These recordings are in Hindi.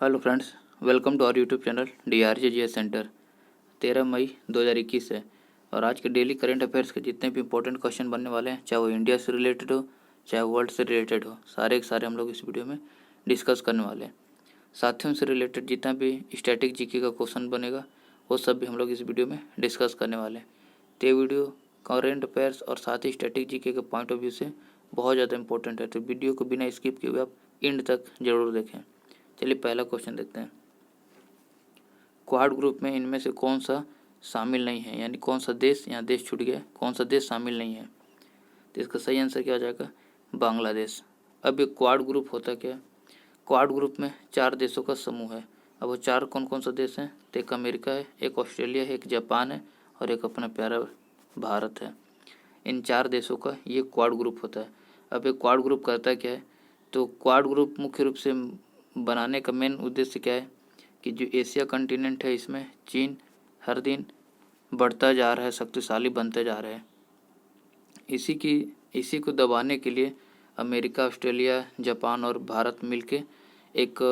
Hello friends, welcome to our YouTube channel DRJGS centre. 13 मई 2021 है और आज के डेली करंट अफेयर्स के जितने भी इंपॉर्टेंट क्वेश्चन बनने वाले हैं, चाहे वो इंडिया से रिलेटेड हो चाहे वर्ल्ड से रिलेटेड हो, सारे के सारे हम लोग इस वीडियो में डिस्कस करने वाले हैं। साथियों से रिलेटेड जितना भी स्टैटिक जीके का क्वेश्चन बनेगा वो सब भी हम लोग इस वीडियो में डिस्कस करने वाले हैं। तो ये वीडियो करंट अफेयर्स और साथ ही स्टैटिक जीके के पॉइंट ऑफ व्यू से बहुत ज़्यादा इंपॉर्टेंट है, तो वीडियो को बिना स्किप किए हुए आप एंड तक जरूर देखें। चलिए पहला क्वेश्चन देखते हैं। क्वाड ग्रुप में इनमें से कौन सा शामिल नहीं है, यानी कौन सा देश, यहाँ देश छूट गया, कौन सा देश शामिल नहीं है। तो इसका सही आंसर क्या हो जाएगा, बांग्लादेश। अब ये क्वाड ग्रुप होता क्या है? क्वाड ग्रुप में 4 देशों का समूह है। अब वो 4 कौन कौन सा देश हैं? तो एक अमेरिका है, एक ऑस्ट्रेलिया है, एक जापान है और एक अपना प्यारा भारत है। इन 4 देशों का ये क्वाड ग्रुप होता है। अब ये क्वाड ग्रुप करता क्या है? तो क्वाड ग्रुप मुख्य रूप से बनाने का मेन उद्देश्य क्या है कि जो एशिया कंटिनेंट है इसमें चीन हर दिन बढ़ता जा रहा है, शक्तिशाली बनते जा रहा है। इसी को दबाने के लिए अमेरिका, ऑस्ट्रेलिया, जापान और भारत मिलके एक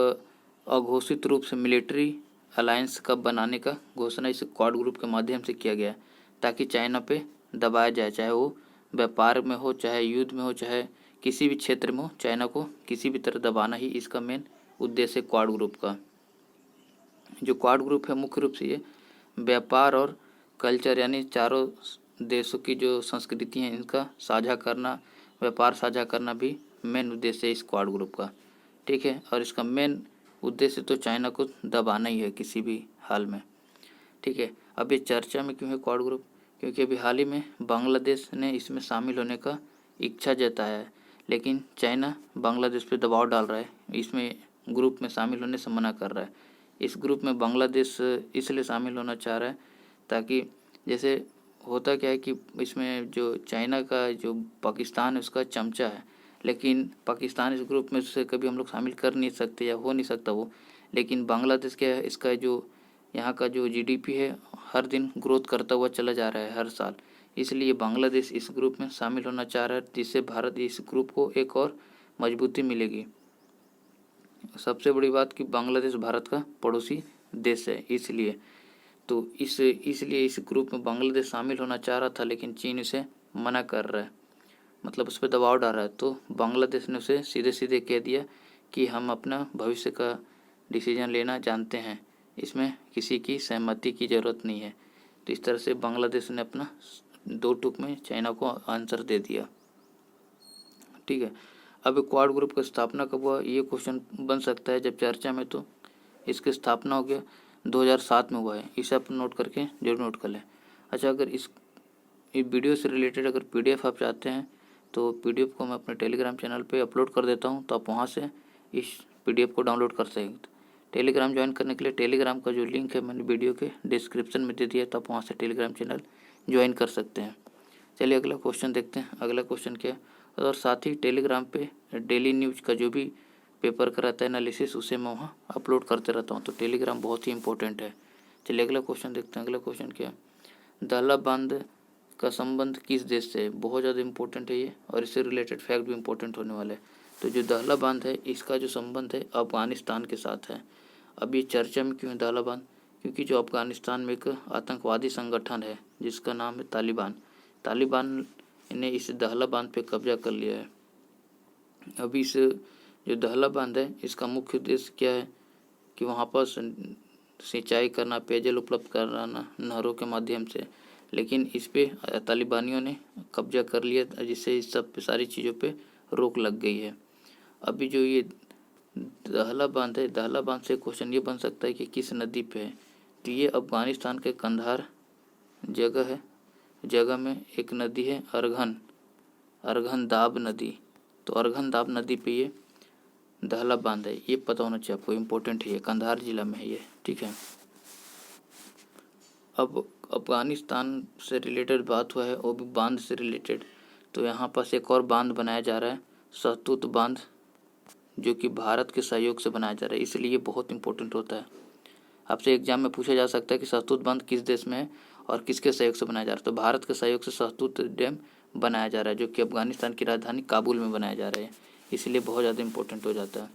अघोषित रूप से मिलिट्री अलायंस का बनाने का घोषणा इस क्वाड ग्रुप के माध्यम से किया गया, ताकि चाइना पे दबाया जाए, चाहे वो व्यापार में हो, चाहे युद्ध में हो, चाहे किसी भी क्षेत्र में हो। चाइना को किसी भी तरह दबाना ही इसका मेन उद्देश्य क्वाड ग्रुप का। जो क्वाड ग्रुप है मुख्य रूप से ये व्यापार और कल्चर, यानी चारों देशों की जो संस्कृति हैं इनका साझा करना, व्यापार साझा करना भी मेन उद्देश्य है इस क्वाड ग्रुप का। ठीक है, और इसका मेन उद्देश्य तो चाइना को दबाना ही है किसी भी हाल में। ठीक है, अब ये चर्चा में क्यों है क्वाड ग्रुप? क्योंकि अभी हाल ही में बांग्लादेश ने इसमें शामिल होने का इच्छा जताया है, लेकिन चाइना बांग्लादेश पे दबाव डाल रहा है, इसमें ग्रुप में शामिल होने से मना कर रहा है। इस ग्रुप में बांग्लादेश इसलिए शामिल होना चाह रहा है ताकि, जैसे होता क्या है कि इसमें जो चाइना का जो पाकिस्तान है उसका चमचा है, लेकिन पाकिस्तान इस ग्रुप में से कभी हम लोग शामिल कर नहीं सकते या हो नहीं सकता वो। लेकिन बांग्लादेश क्या है, इसका जो यहाँ का जो GDP है हर दिन ग्रोथ करता हुआ चला जा रहा है हर साल, इसलिए बांग्लादेश इस ग्रुप में शामिल होना चाह रहा है, जिससे भारत इस ग्रुप को एक और मजबूती मिलेगी। सबसे बड़ी बात कि बांग्लादेश भारत का पड़ोसी देश है, इसलिए इसलिए इस ग्रुप में बांग्लादेश शामिल होना चाह रहा था, लेकिन चीन इसे मना कर रहा है, मतलब उस पर दबाव डाल रहा है। तो बांग्लादेश ने उसे सीधे सीधे कह दिया कि हम अपना भविष्य का डिसीजन लेना जानते हैं, इसमें किसी की सहमति की ज़रूरत नहीं है। तो इस तरह से बांग्लादेश ने अपना 2 टूक में चाइना को आंसर दे दिया। ठीक है, अब क्वाड ग्रुप की स्थापना कब हुआ, ये क्वेश्चन बन सकता है जब चर्चा में। तो इसकी स्थापना हो गया 2007 में हुआ है, इसे आप नोट करके जरूर नोट कर लें। अच्छा, अगर इस वीडियो से रिलेटेड अगर PDF आप चाहते हैं तो PDF को मैं अपने टेलीग्राम चैनल पे अपलोड कर देता हूँ, तो आप वहाँ से इस PDF को डाउनलोड कर सकते। टेलीग्राम ज्वाइन करने के लिए टेलीग्राम का जो लिंक है मैंने वीडियो के डिस्क्रिप्शन में दे दिया, तो आप वहाँ से टेलीग्राम चैनल ज्वाइन कर सकते हैं। चलिए अगला क्वेश्चन देखते हैं। अगला क्वेश्चन क्या है, और साथ ही टेलीग्राम पे डेली न्यूज का जो भी पेपर का रहता है एनालिसिस, उसे मैं वहाँ अपलोड करते रहता हूँ, तो टेलीग्राम बहुत ही इंपॉर्टेंट है। चलिए अगला क्वेश्चन देखते हैं। अगला क्वेश्चन क्या है, दहला बांध का संबंध किस देश से है? बहुत ज़्यादा इंपॉर्टेंट है ये, और इससे रिलेटेड फैक्ट भी इंपॉर्टेंट होने वाला है। तो जो दहला बांध है इसका जो संबंध है अफगानिस्तान के साथ है। अब ये चर्चा में क्यों है दहला बांध? क्योंकि जो अफगानिस्तान में एक आतंकवादी संगठन है जिसका नाम है तालिबान ने इस दहला बांध पे कब्जा कर लिया है। अभी इस जो दहला बांध है इसका मुख्य उद्देश्य क्या है कि वहाँ पर सिंचाई करना, पेयजल उपलब्ध कराना नहरों के माध्यम से, लेकिन इस पे तालिबानियों ने कब्जा कर लिया, जिससे इस सब सारी चीज़ों पे रोक लग गई है। अभी जो ये दहला बांध है, दहला बांध से क्वेश्चन ये बन सकता है कि किस नदी पे है। तो ये अफगानिस्तान के कंधार जगह में एक नदी है, अर्घन दाब नदी। तो अर्घन दाब नदी पे ये दहला बांध है, ये पता होना चाहिए आपको, इम्पोर्टेंट है, ये कंधार जिला में है ये। ठीक है, अब अफगानिस्तान से रिलेटेड बात हुआ है, वो भी बांध से रिलेटेड। तो यहाँ पास एक और बांध बनाया जा रहा है, सहतूत बांध, जो कि भारत के सहयोग से बनाया जा रहा है, इसलिए ये बहुत इंपॉर्टेंट होता है। आपसे एग्जाम में पूछा जा सकता है कि सहतूत बांध किस देश में है और किसके सहयोग से बनाया जा रहा है। तो भारत के सहयोग से सहतूत डैम बनाया जा रहा है, जो कि अफगानिस्तान की राजधानी काबुल में बनाया जा रहा है, इसलिए बहुत ज़्यादा इंपॉर्टेंट हो जाता है।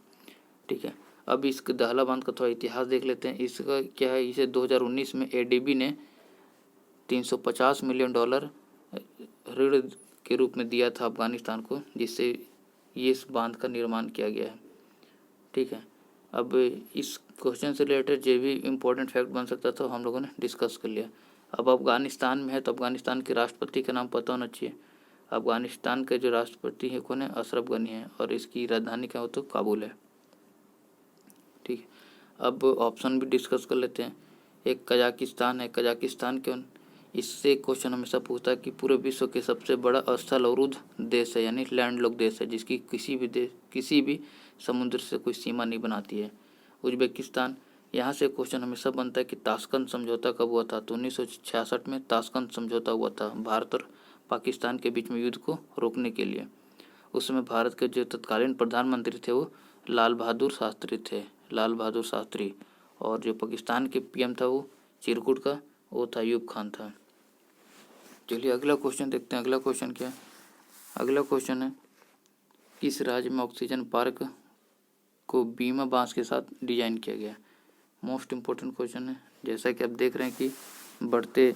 ठीक है, अब इस दहला बांध का थोड़ा इतिहास देख लेते हैं। इसका क्या है, इसे 2019 में एडीबी ने $350 मिलियन ऋण के रूप में दिया था अफगानिस्तान को, जिससे ये इस बांध का निर्माण किया गया है। ठीक है, अब इस क्वेश्चन से रिलेटेड जो भी इम्पोर्टेंट फैक्ट बन सकता था हम लोगों ने डिस्कस कर लिया। अब अफगानिस्तान में है तो अफगानिस्तान के राष्ट्रपति का नाम पता होना चाहिए। अफगानिस्तान के जो राष्ट्रपति है कौन है, अशरफ गनी है, और इसकी राजधानी क्या हो तो काबुल है। ठीक है, अब ऑप्शन भी डिस्कस कर लेते हैं। एक कजाकिस्तान है, कजाकिस्तान क्यों, इससे क्वेश्चन हमेशा पूछता है कि पूरे विश्व के सबसे बड़ा स्थल अवरुद्ध देश है, यानी लैंडलॉक देश है, जिसकी किसी भी समुद्र से कोई सीमा नहीं बनाती है। उज्बेकिस्तान, यहाँ से क्वेश्चन हमेशा बनता है कि ताशकंद समझौता कब हुआ था, तो 1966 में ताशकंद समझौता हुआ था भारत और पाकिस्तान के बीच में युद्ध को रोकने के लिए। उसमें भारत के जो तत्कालीन प्रधानमंत्री थे वो लाल बहादुर शास्त्री थे, लाल बहादुर शास्त्री, और जो पाकिस्तान के पीएम था वो चिरकुट का वो था अयूब खान था। चलिए अगला क्वेश्चन देखते हैं। अगला क्वेश्चन क्या है, अगला क्वेश्चन है किस राज्य में ऑक्सीजन पार्क को बीमा बांस के साथ डिजाइन किया गया। मोस्ट इम्पोर्टेंट क्वेश्चन है। जैसा कि आप देख रहे हैं कि बढ़ते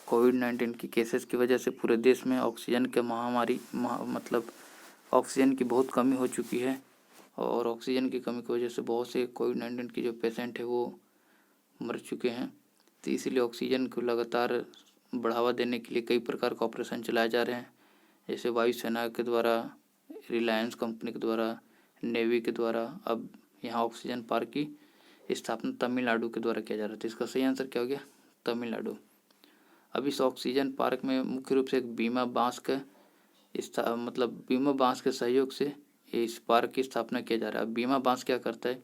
कोविड-19 की केसेस की वजह से पूरे देश में ऑक्सीजन के महामारी मतलब ऑक्सीजन की बहुत कमी हो चुकी है, और ऑक्सीजन की कमी की वजह से बहुत से कोविड-19 की जो पेशेंट है वो मर चुके हैं। तो इसीलिए ऑक्सीजन को लगातार बढ़ावा देने के लिए कई प्रकार का ऑपरेशन चलाए जा रहे हैं, जैसे वायुसेना के द्वारा, रिलायंस कंपनी के द्वारा, नेवी के द्वारा। अब यहाँ ऑक्सीजन पार्क की स्थापना तमिलनाडु के द्वारा किया जा रहा था। तो इसका सही आंसर क्या हो गया, तमिलनाडु। अब इस ऑक्सीजन पार्क में मुख्य रूप से एक बीमा बांस के सहयोग से इस पार्क की स्थापना किया जा रहा है। बीमा बांस क्या करता है,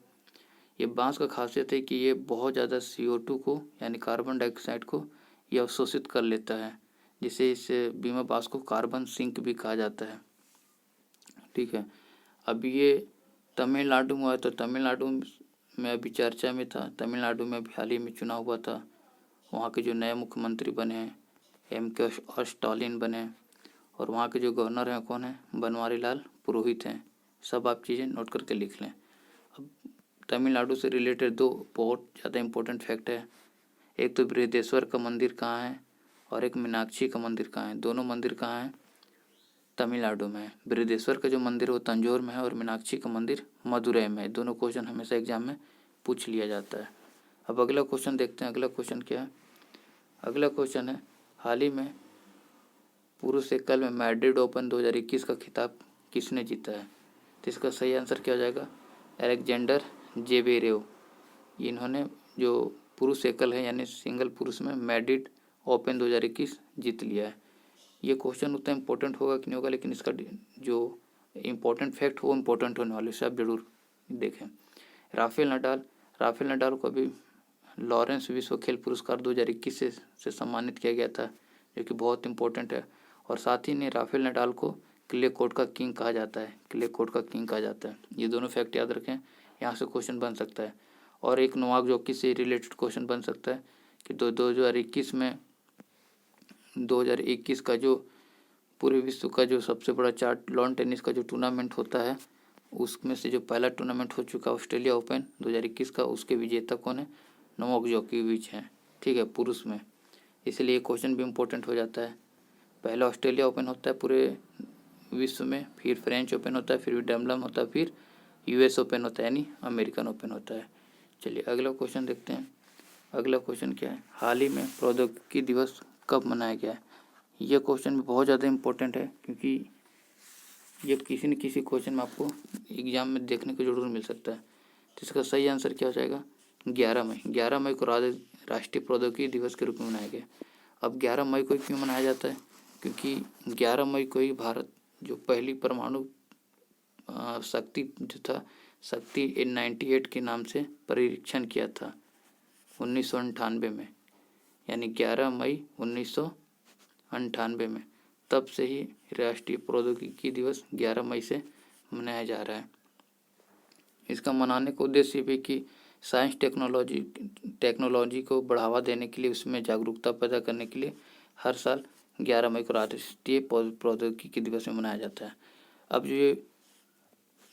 ये बांस का खासियत है कि ये बहुत ज़्यादा CO2 को यानी कार्बन डाइऑक्साइड को ये अवशोषित कर लेता है, जिसे इस बीमा बांस को कार्बन सिंक भी कहा जाता है। ठीक है, अब ये तमिलनाडु में हुआ, तो तमिलनाडु में अभी चर्चा में था। तमिलनाडु में अभी हाल ही में चुनाव हुआ था, वहाँ के जो नए मुख्यमंत्री बने हैं MK स्टालिन बने, और वहाँ के जो गवर्नर हैं कौन है, बनवारी लाल पुरोहित हैं। सब आप चीज़ें नोट करके लिख लें। अब तमिलनाडु से रिलेटेड दो बहुत ज़्यादा इम्पोर्टेंट फैक्ट है। एक तो बृहदेश्वर का मंदिर कहाँ है, और एक मीनाक्षी का मंदिर कहाँ है। दोनों मंदिर कहाँ हैं, तमिलनाडु में है। बृहदेश्वर का जो मंदिर है वो तंजौर में है, और मीनाक्षी का मंदिर मदुरई में है। दोनों क्वेश्चन हमेशा एग्जाम में पूछ लिया जाता है। अब अगला क्वेश्चन देखते हैं। अगला क्वेश्चन क्या है, अगला क्वेश्चन है हाल ही में पुरुष एकल में मैड्रिड ओपन 2021 का खिताब किसने जीता है। तो इसका सही आंसर क्या हो जाएगा, अलेक्जेंडर जेवेरेव। इन्होंने जो पुरुष एकल है यानी सिंगल पुरुष में मैड्रिड ओपन 2021 जीत लिया है। ये क्वेश्चन उतना इम्पोर्टेंट होगा कि नहीं होगा, लेकिन इसका जो इम्पोर्टेंट फैक्ट वो इम्पोर्टेंट होने वाले से आप जरूर देखें। राफेल नडाल को अभी लॉरेंस विश्व खेल पुरस्कार 2021 से सम्मानित किया गया था, जो कि बहुत इम्पोर्टेंट है। और साथ ही ने राफेल नडाल को क्ले कोर्ट का किंग कहा जाता है, क्ले कोर्ट का किंग कहा जाता है। ये दोनों फैक्ट याद रखें, यहाँ से क्वेश्चन बन सकता है। और एक नोवाक जोकोविच से रिलेटेड क्वेश्चन बन सकता है कि 2021 का जो पूरे विश्व का जो सबसे बड़ा लॉन टेनिस का जो टूर्नामेंट होता है, उसमें से जो पहला टूर्नामेंट हो चुका ऑस्ट्रेलिया ओपन 2021 का, उसके विजेता कौन है, नोवाक जोकोविच हैं। ठीक है, पुरुष में। इसलिए क्वेश्चन भी इम्पोर्टेंट हो जाता है। पहला ऑस्ट्रेलिया ओपन होता है पूरे विश्व में, फिर फ्रेंच ओपन होता है, फिर विंबलडन होता है, फिर US ओपन होता है यानी अमेरिकन ओपन होता है। चलिए अगला क्वेश्चन देखते हैं। अगला क्वेश्चन क्या है, हाल ही में प्रौद्योगिकी दिवस कब मनाया गया है। यह क्वेश्चन भी बहुत ज़्यादा इम्पोर्टेंट है, क्योंकि ये किसी न किसी क्वेश्चन में आपको एग्जाम में देखने को जरूर मिल सकता है। तो इसका सही आंसर क्या हो जाएगा, 11 मई को राष्ट्रीय प्रौद्योगिकी दिवस के रूप में मनाया गया। अब 11 मई को क्यों मनाया जाता है, क्योंकि 11 मई को ही भारत जो पहली परमाणु शक्ति जो था, शक्ति 98 के नाम से परीक्षण किया था 1998 में, यानी 11 मई 1998 में। तब से ही राष्ट्रीय प्रौद्योगिकी दिवस 11 मई से मनाया जा रहा है। इसका मनाने का उद्देश्य भी कि साइंस टेक्नोलॉजी को बढ़ावा देने के लिए, उसमें जागरूकता पैदा करने के लिए हर साल 11 मई को राष्ट्रीय प्रौद्योगिकी दिवस में मनाया जाता है। अब जो ये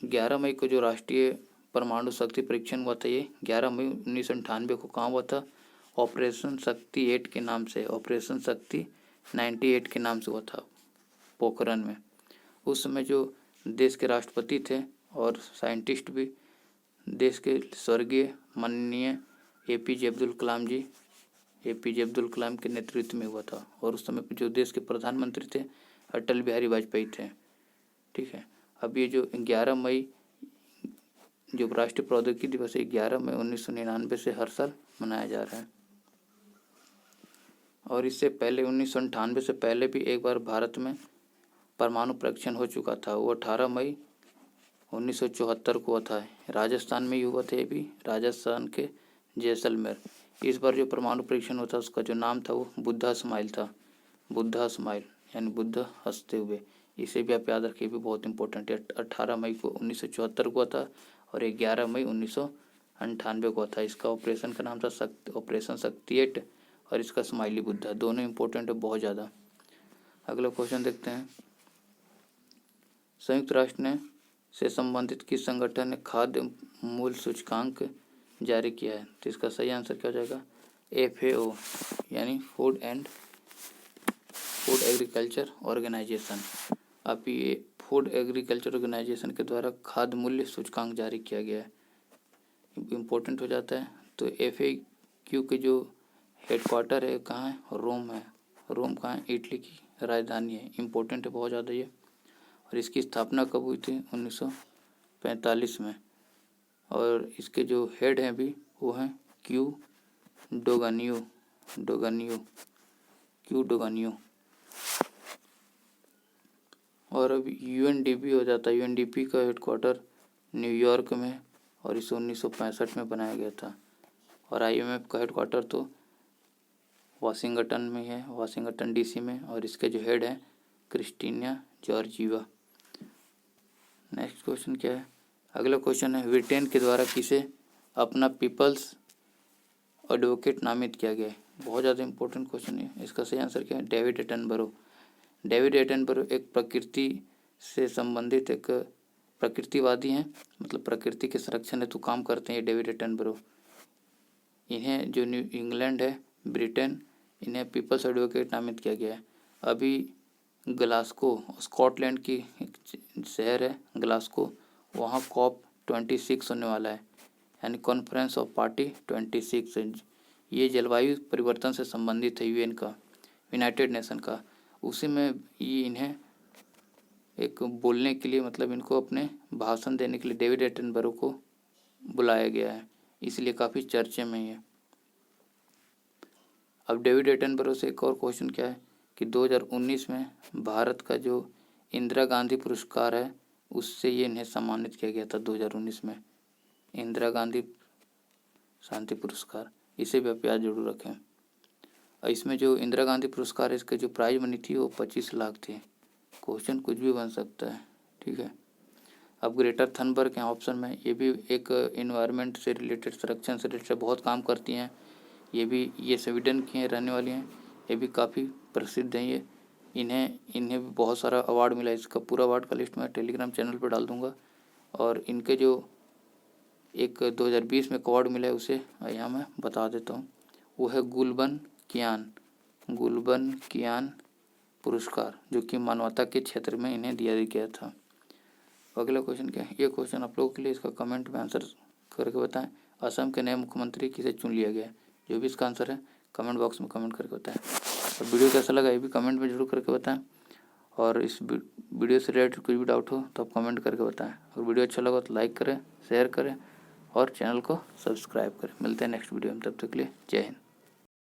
11 मई को जो राष्ट्रीय परमाणु शक्ति परीक्षण हुआ था ये 11 मई 1998 को। कहाँ हुआ था? ऑपरेशन शक्ति 8 के नाम से, ऑपरेशन शक्ति 98 के नाम से हुआ था पोखरण में। उस समय जो देश के राष्ट्रपति थे और साइंटिस्ट भी देश के स्वर्गीय माननीय APJ अब्दुल कलाम जी, APJ अब्दुल कलाम के नेतृत्व में हुआ था। और उस समय जो देश के प्रधानमंत्री थे अटल बिहारी वाजपेयी थे। ठीक है, अब ये जो 11 मई जो राष्ट्रीय प्रौद्योगिकी दिवस है 11 मई 1999 से हर साल मनाया जा रहा है। और इससे पहले 1998 से पहले भी एक बार भारत में परमाणु परीक्षण हो चुका था, वो 18 मई 1974 को हुआ था। राजस्थान में ही हुआ था, ये भी राजस्थान के जैसलमेर। इस बार जो परमाणु परीक्षण हुआ था उसका जो नाम था वो बुद्धा स्माइल था, बुद्धा स्माइल यानी बुद्ध हंसते हुए। इसे भी आप याद रखिए, भी बहुत इंपॉर्टेंट है। 18 मई को 1974 को हुआ था और 11 मई 1998 को हुआ था। इसका ऑपरेशन का नाम था ऑपरेशन शक्ति 8 और इसका स्माइली बुद्धा। दोनों इंपॉर्टेंट है बहुत ज़्यादा। अगला क्वेश्चन देखते हैं। संयुक्त राष्ट्र ने से संबंधित किस संगठन ने खाद्य मूल्य सूचकांक जारी किया है? तो इसका सही आंसर क्या हो जाएगा? FAO यानी फूड एग्रीकल्चर ऑर्गेनाइजेशन। अब ये फूड एग्रीकल्चर ऑर्गेनाइजेशन के द्वारा खाद्य मूल्य सूचकांक जारी किया गया है, इम्पोर्टेंट हो जाता है। तो FAQ के जो हेडक्वार्टर है कहाँ है? रोम है। रोम कहाँ है? इटली की राजधानी है। इम्पोर्टेंट है बहुत ज़्यादा ये। और इसकी स्थापना कब हुई थी? 1945 में। और इसके जो हेड हैं भी वो हैं क्यू डोगानियो। और अब UNDP हो जाता है। UNDP का हेडक्वार्टर न्यूयॉर्क में और इसे 1965 में बनाया गया था। और IMF का हेडक्वार्टर तो वाशिंगटन में है, वाशिंगटन DC में। और इसके जो हेड हैं क्रिस्टीना जॉर्जिवा। नेक्स्ट क्वेश्चन क्या है? अगला क्वेश्चन है ब्रिटेन के द्वारा किसे अपना पीपल्स एडवोकेट नामित किया गया है? बहुत ज़्यादा इंपॉर्टेंट क्वेश्चन है। इसका सही आंसर क्या है? David Attenborough. डेविड एटनबरो एक प्रकृति से संबंधित एक प्रकृतिवादी हैं, मतलब प्रकृति के संरक्षण हेतु काम करते हैं ये डेविड एटनबरो। इन्हें जो न्यू इंग्लैंड है ब्रिटेन, इन्हें पीपल्स एडवोकेट नामित किया गया है। अभी ग्लासगो स्कॉटलैंड की एक शहर है ग्लासगो, वहाँ COP26 होने वाला है यानी कॉन्फ्रेंस ऑफ पार्टी 26। ये जलवायु परिवर्तन से संबंधित है, UN का, यूनाइटेड नेशन का। उसी में ये इन्हें एक बोलने के लिए, मतलब इनको अपने भाषण देने के लिए डेविड एटनबरो को बुलाया गया है, इसलिए काफ़ी चर्चे में है। अब डेविड एटनबरो से एक और क्वेश्चन क्या है कि 2019 में भारत का जो इंदिरा गांधी पुरस्कार है उससे ये इन्हें सम्मानित किया गया था 2019 में, इंदिरा गांधी शांति पुरस्कार। इसे भी आप याद जरूर रखें। और इसमें जो इंदिरा गांधी पुरस्कार है इसके जो प्राइज मनी थी वो 25 लाख थी। क्वेश्चन कुछ भी बन सकता है, ठीक है। अब ग्रेटर थनबर्ग है ऑप्शन में, ये भी एक इन्वायरमेंट से रिलेटेड, संरक्षण से रिलेटेड बहुत काम करती हैं। ये स्वीडन की हैं, रहने वाली हैं। ये भी काफ़ी प्रसिद्ध हैं ये। इन्हें भी बहुत सारा अवार्ड मिला है। इसका पूरा अवार्ड का लिस्ट मैं टेलीग्राम चैनल पर डाल दूँगा। और इनके जो एक 2020 में अवार्ड मिला है उसे यहाँ मैं बता देता हूँ। वो है गुलबन कियान पुरस्कार, जो कि मानवता के क्षेत्र में इन्हें दिया गया था। अगला क्वेश्चन क्या है? ये क्वेश्चन आप लोगों के लिए, इसका कमेंट में आंसर करके बताएं। असम के नए मुख्यमंत्री किसे चुन लिया गया है? जो भी इसका आंसर है कमेंट बॉक्स में कमेंट करके बताएं। और वीडियो कैसा लगा ये भी कमेंट में जरूर करके बताएं। और इस वीडियो से रिलेटेड कोई भी डाउट हो तो आप कमेंट करके बताएं। और वीडियो अच्छा लगा तो लाइक करें, शेयर करें और चैनल को सब्सक्राइब करें। मिलते हैं नेक्स्ट वीडियो में, तब तक के लिए जय हिंद।